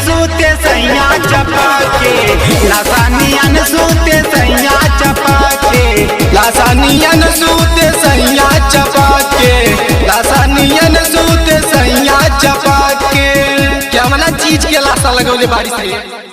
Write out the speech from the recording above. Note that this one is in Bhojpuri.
सूते सैया चपा के, लासानियन सूते सैया चपा के, लासानियन सूते सैया चपा के, लासानियन सूते सैया चपा के। क्या वाला चीज के लाशा लगौले बारिश रे।